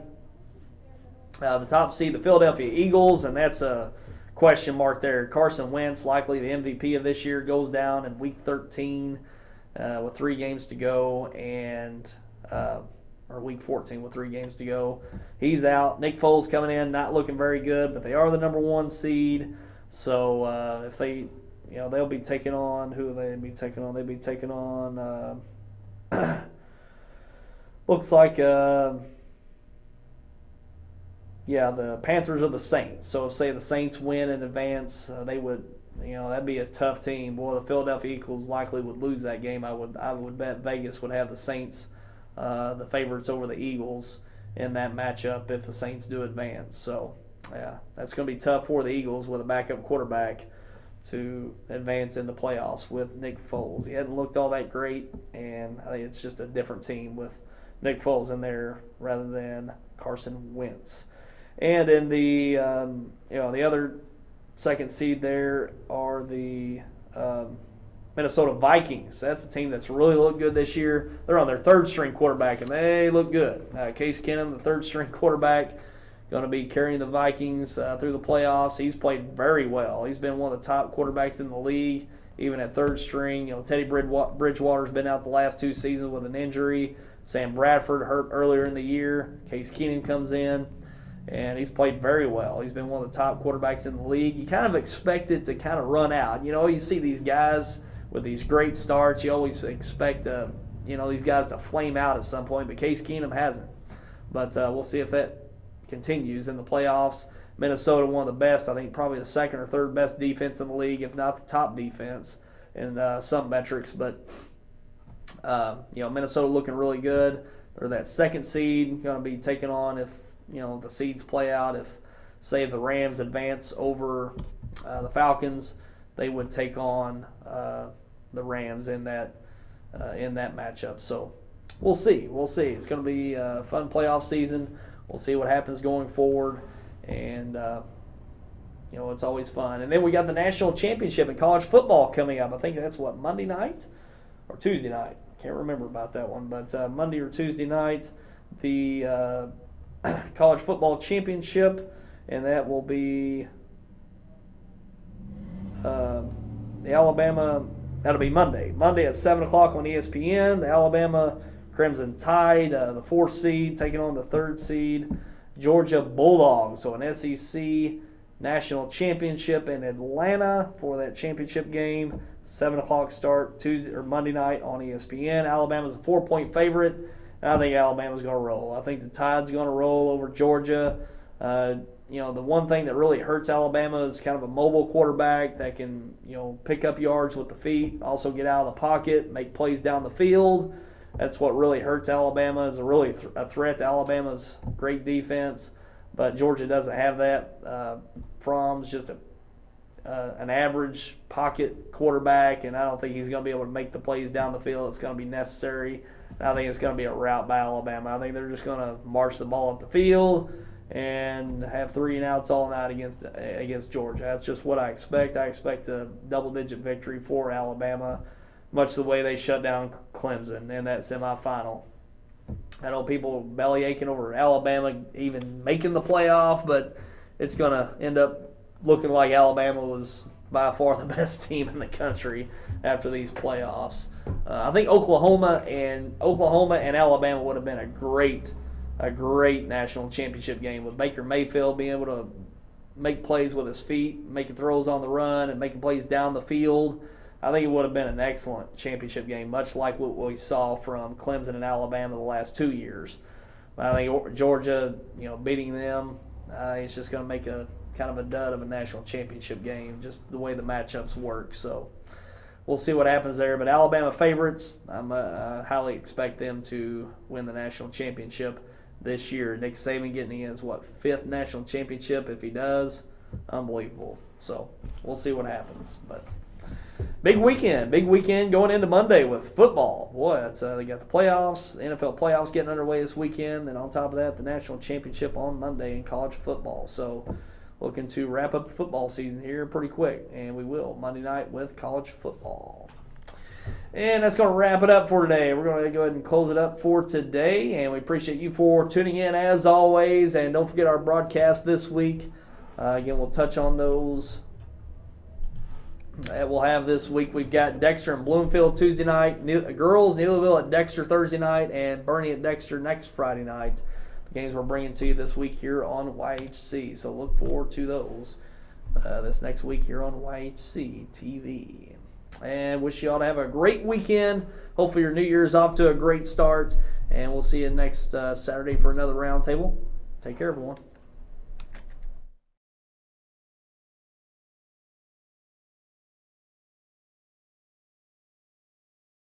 the top seed, the Philadelphia Eagles, and that's a question mark there. Carson Wentz, likely the MVP of this year, goes down in Week 13 with 3 games to go, or Week 14 with 3 games to go. He's out. Nick Foles coming in, not looking very good, but they are the number 1 seed. So if they, they'll be taking on, who will they be taking on? They'll be taking on, looks like, the Panthers or the Saints. So if, say, the Saints win in advance, they would, that'd be a tough team. Boy, the Philadelphia Eagles likely would lose that game. I would bet Vegas would have the Saints the favorites over the Eagles in that matchup if the Saints do advance. So, yeah, that's going to be tough for the Eagles with a backup quarterback to advance in the playoffs with Nick Foles. He hadn't looked all that great, and I think it's just a different team with Nick Foles in there rather than Carson Wentz. And in the the other 2nd seed there are the Minnesota Vikings. That's the team that's really looked good this year. They're on their 3rd-string quarterback, and they look good. Case Keenum, the 3rd-string quarterback, going to be carrying the Vikings through the playoffs. He's played very well. He's been one of the top quarterbacks in the league, even at 3rd string. Teddy Bridgewater's been out the last 2 seasons with an injury. Sam Bradford hurt earlier in the year. Case Keenum comes in. and he's played very well. He's been one of the top quarterbacks in the league. You kind of expect it to kind of run out. You see these guys with these great starts. You always expect, these guys to flame out at some point, but Case Keenum hasn't. But we'll see if that continues in the playoffs. Minnesota, one of the best, I think probably the second or third best defense in the league, if not the top defense in some metrics. But, Minnesota looking really good. They're that second seed, going to be taken on if, the seeds play out. If, say, the Rams advance over the Falcons, they would take on the Rams in that matchup. So we'll see. It's going to be a fun playoff season. We'll see what happens going forward. And, it's always fun. And then we got the national championship in college football coming up. I think that's, Monday night or Tuesday night? Can't remember about that one. But Monday or Tuesday night, the college football championship. And that will be the Alabama. That'll be Monday. Monday at 7 o'clock on ESPN. The Alabama Crimson Tide, the 4th seed, taking on the 3rd seed, Georgia Bulldogs. So an SEC national championship in Atlanta for that championship game. 7 o'clock start Tuesday or Monday night on ESPN. Alabama's a 4-point favorite. And I think Alabama's going to roll. I think the Tide's going to roll over Georgia. The one thing that really hurts Alabama is kind of a mobile quarterback that can, pick up yards with the feet, also get out of the pocket, make plays down the field. That's what really hurts Alabama, is a threat to Alabama's great defense. But Georgia doesn't have that. Fromm's just an average pocket quarterback, and I don't think he's going to be able to make the plays down the field that's going to be necessary. And I think it's going to be a rout by Alabama. I think they're just going to march the ball up the field and have 3 and outs all night against Georgia. That's just what I expect. I expect a double-digit victory for Alabama, much the way they shut down Clemson in that semifinal. I know people belly aching over Alabama even making the playoff, but it's going to end up looking like Alabama was by far the best team in the country after these playoffs. I think Oklahoma and Alabama would have been a great national championship game, with Baker Mayfield being able to make plays with his feet, making throws on the run, and making plays down the field. I think it would have been an excellent championship game, much like what we saw from Clemson and Alabama the last 2 years. I think Georgia, beating them, it's just going to make a kind of a dud of a national championship game, just the way the matchups work. So we'll see what happens there. But Alabama favorites, I highly expect them to win the national championship this year. Nick Saban getting his, 5th national championship if he does. Unbelievable. So we'll see what happens. But big weekend going into Monday with football. Boy, they got the playoffs, NFL playoffs getting underway this weekend. And on top of that, the national championship on Monday in college football. So looking to wrap up the football season here pretty quick. And we will Monday night with college football. And that's going to wrap it up for today. We're going to go ahead and close it up for today. And we appreciate you for tuning in as always. And don't forget our broadcast this week. Again, we'll touch on those that we'll have this week. We've got Dexter and Bloomfield Tuesday night, girls Neelyville at Dexter Thursday night, and Bernie at Dexter next Friday night. The games we're bringing to you this week here on YHC, so look forward to those this next week here on YHC TV. And wish you all to have a great weekend. Hopefully your New Year's off to a great start, and we'll see you next Saturday for another roundtable. Take care, everyone.